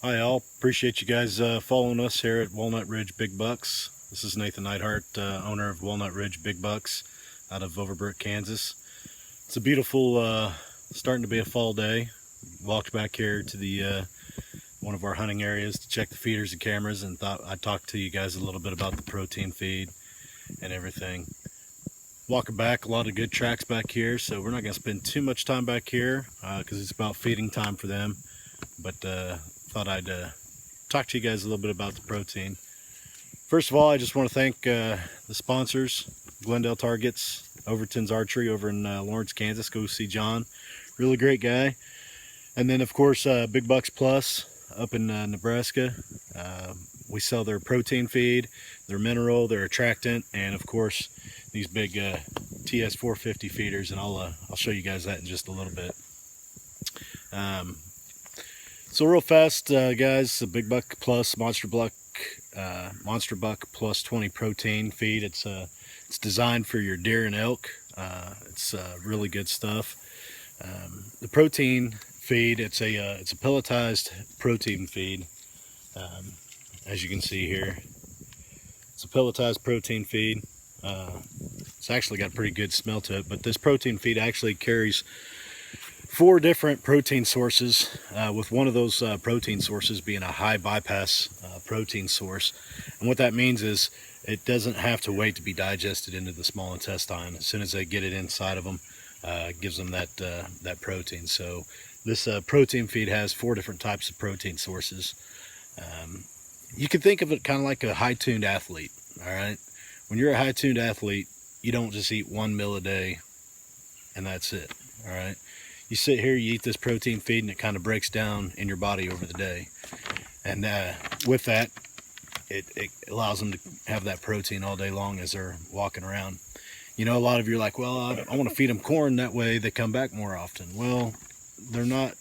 Hi all, appreciate you guys following us here at Walnut Ridge Big Bucks. This is Nathan Neidhart, owner of Walnut Ridge Big Bucks out of Overbrook, Kansas. It's a beautiful, starting to be a fall day. Walked back here to the one of our hunting areas to check the feeders and cameras, and thought I'd talk to you guys a little bit about the protein feed and everything. Walking back, a lot of good tracks back here, so we're not going to spend too much time back here because it's about feeding time for them. But thought I'd talk to you guys a little bit about the protein. First of all, I just want to thank the sponsors, Glendale Targets, Overton's Archery over in Lawrence, Kansas. Go see John, really great guy. And then of course Big Bucks Plus up in Nebraska. We sell their protein feed, their mineral, their attractant, and of course these big TS 450 feeders, and I'll show you guys that in just a little bit. So real fast, guys, the Big Buck Plus Monster Buck Plus 20 protein feed. It's designed for your deer and elk. It's really good stuff. The protein feed, it's a pelletized protein feed. As you can see here, it's a pelletized protein feed. It's actually got a pretty good smell to it, but this protein feed actually carries 4 different protein sources, with one of those protein sources being a high bypass protein source. And what that means is it doesn't have to wait to be digested into the small intestine. As soon as they get it inside of them, it gives them that protein. So this protein feed has 4 different types of protein sources. You can think of it kind of like a high-tuned athlete. All right, when you're a high-tuned athlete, you don't just eat 1 meal a day and that's it. All right, you sit here, you eat this protein feed, and it kind of breaks down in your body over the day. And with that, it allows them to have that protein all day long as they're walking around. You know, a lot of you are like, well, I want to feed them corn, that way they come back more often. Well, they're not.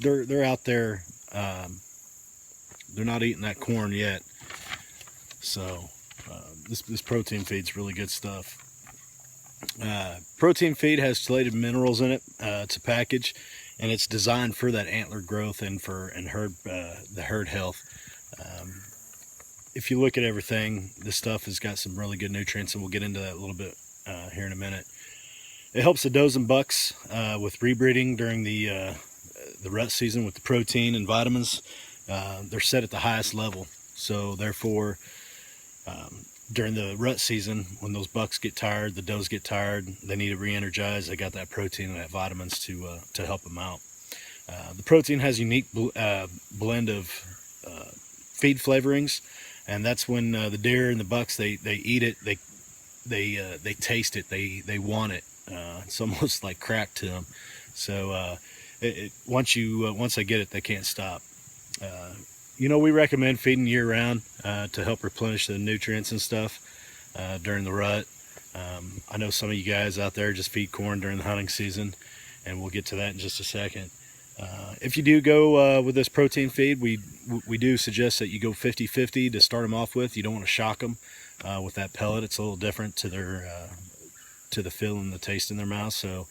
They're out there. They're not eating that corn yet. So this protein feed's really good stuff. Protein feed has chelated minerals in it. It's a package, and it's designed for that antler growth and the herd health. If you look at everything, this stuff has got some really good nutrients, and we'll get into that a little bit here in a minute. It helps the does and bucks with rebreeding during the rut season with the protein and vitamins. They're set at the highest level, so therefore during the rut season, when those bucks get tired, the does get tired, they need to re-energize. They got that protein and that vitamins to help them out. The protein has a unique blend of feed flavorings, and that's when the deer and the bucks they eat it, they taste it, they want it. It's almost like crack to them. So once they get it, they can't stop. You know, we recommend feeding year-round to help replenish the nutrients and stuff during the rut. I know some of you guys out there just feed corn during the hunting season, and we'll get to that in just a second. If you do go with this protein feed, we do suggest that you go 50-50 to start them off with. You don't want to shock them with that pellet. It's a little different to the feel and the taste in their mouth. So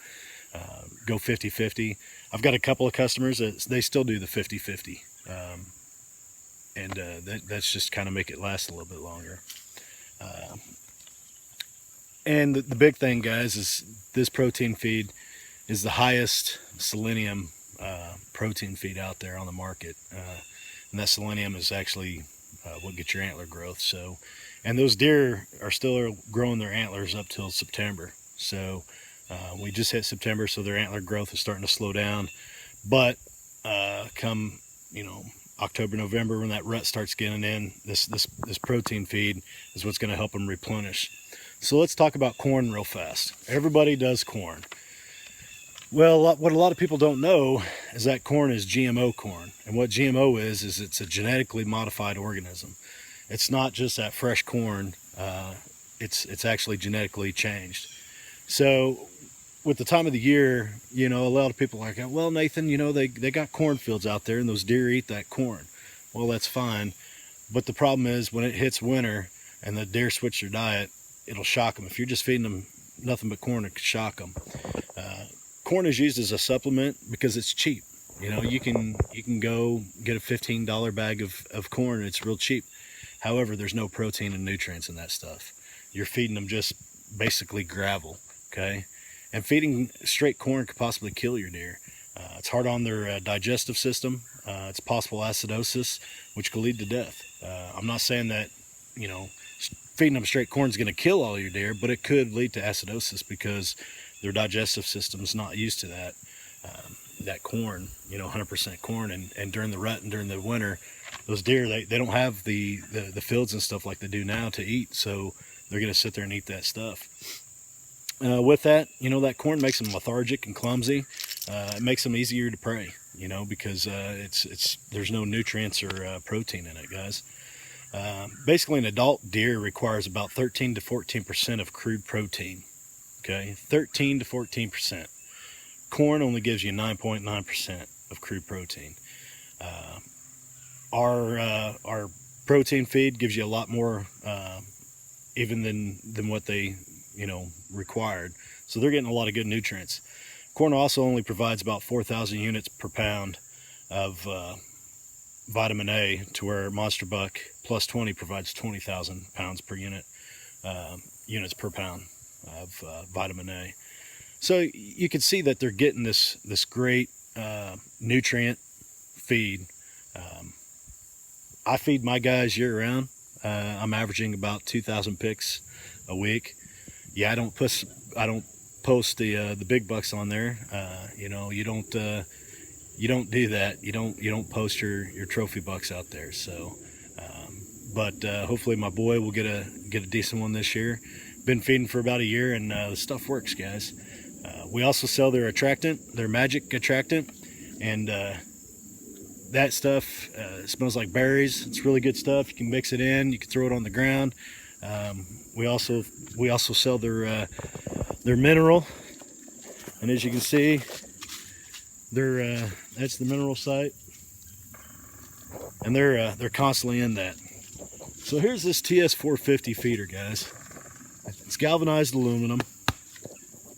go 50-50. I've got a couple of customers that they still do the 50-50. And that's just kind of make it last a little bit longer. And the big thing, guys, is this protein feed is the highest selenium protein feed out there on the market. And that selenium is actually what gets your antler growth. So, and those deer are still growing their antlers up till September. So we just hit September, so their antler growth is starting to slow down. But come, you know, October, November, when that rut starts getting in, this protein feed is what's going to help them replenish. So let's talk about corn real fast. Everybody does corn. Well, what a lot of people don't know is that corn is GMO corn. And what GMO is it's a genetically modified organism. It's not just that fresh corn. It's actually genetically changed. So with the time of the year, you know, a lot of people are like, well, Nathan, you know, they got cornfields out there and those deer eat that corn. Well, that's fine. But the problem is when it hits winter and the deer switch their diet, it'll shock them. If you're just feeding them nothing but corn, it could shock them. Corn is used as a supplement because it's cheap. You know, you can go get a $15 bag of corn. It's real cheap. However, there's no protein and nutrients in that stuff. You're feeding them just basically gravel, okay? And feeding straight corn could possibly kill your deer. It's hard on their digestive system. It's possible acidosis, which could lead to death. I'm not saying that, you know, feeding them straight corn is going to kill all your deer, but it could lead to acidosis because their digestive system is not used to that. That corn, you know, 100% corn, and during the rut and during the winter, those deer, they don't have the fields and stuff like they do now to eat, so they're going to sit there and eat that stuff. With that, you know, that corn makes them lethargic and clumsy. It makes them easier to prey, you know, because there's no nutrients or protein in it, guys. Basically, an adult deer requires about 13 to 14% of crude protein. Okay, 13 to 14%. Corn only gives you 9.9% of crude protein. Our protein feed gives you a lot more, even than what they, you know, required. So they're getting a lot of good nutrients. Corn also only provides about 4,000 units per pound of vitamin A, to where Monster Buck Plus 20 provides 20,000 pounds per unit, units per pound of vitamin A. So you can see that they're getting this great nutrient feed. I feed my guys year round. I'm averaging about 2,000 picks a week. Yeah, I don't post the big bucks on there. You know, you don't do that. You don't post your trophy bucks out there. So, but hopefully my boy will get a decent one this year. Been feeding for about a year, and the stuff works, guys. We also sell their attractant, their magic attractant, and that stuff smells like berries. It's really good stuff. You can mix it in. You can throw it on the ground. We also sell their mineral, and as you can see, that's the mineral site, and they're constantly in that. So here's this TS450 feeder, guys. It's galvanized aluminum.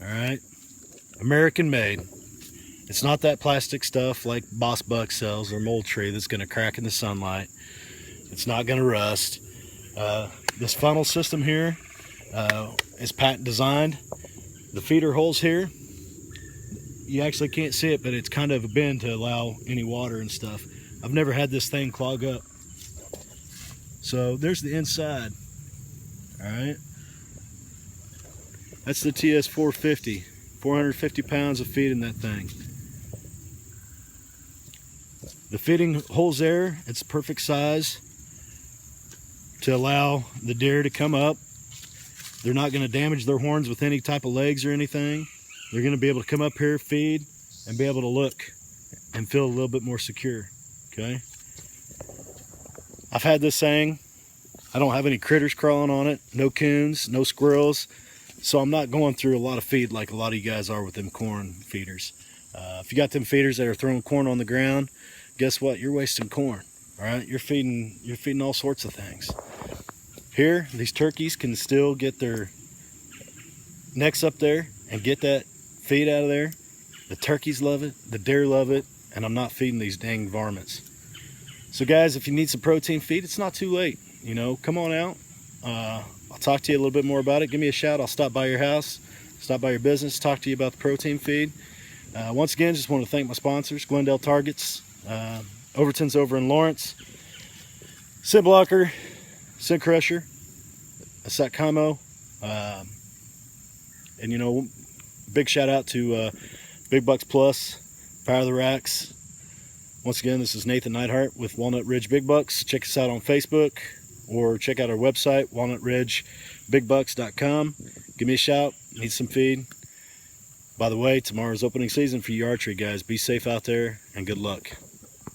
All right, American made. It's not that plastic stuff like Boss Buck sells or Moultrie that's going to crack in the sunlight. It's not going to rust. This funnel system here is patent designed. The feeder holes here, you actually can't see it, but it's kind of a bend to allow any water and stuff. I've never had this thing clog up. So there's the inside. All right, that's the TS450. 450 pounds of feed in that thing. The feeding holes there, it's perfect size to allow the deer to come up. They're not going to damage their horns with any type of legs or anything. They're going to be able to come up here, feed, and be able to look and feel a little bit more secure. Okay. I've had this thing. I don't have any critters crawling on it. No coons, no squirrels. So I'm not going through a lot of feed like a lot of you guys are with them corn feeders. If you got them feeders that are throwing corn on the ground, guess what? You're wasting corn. All right, you're feeding all sorts of things. Here, these turkeys can still get their necks up there and get that feed out of there. The turkeys love it, the deer love it, and I'm not feeding these dang varmints. So guys, if you need some protein feed, it's not too late. You know, come on out. I'll talk to you a little bit more about it. Give me a shout. I'll stop by your house, stop by your business, talk to you about the protein feed. Once again, just want to thank my sponsors, Glendale Targets, Overton's over in Lawrence, Scent Blocker, Scent Crusher, Satcamo, and you know, big shout out to Big Bucks Plus, Power of the Racks. Once again, this is Nathan Neidhart with Walnut Ridge Big Bucks. Check us out on Facebook, or check out our website, walnutridgebigbucks.com. Give me a shout, need some feed. By the way, tomorrow's opening season for you archery guys. Be safe out there and good luck.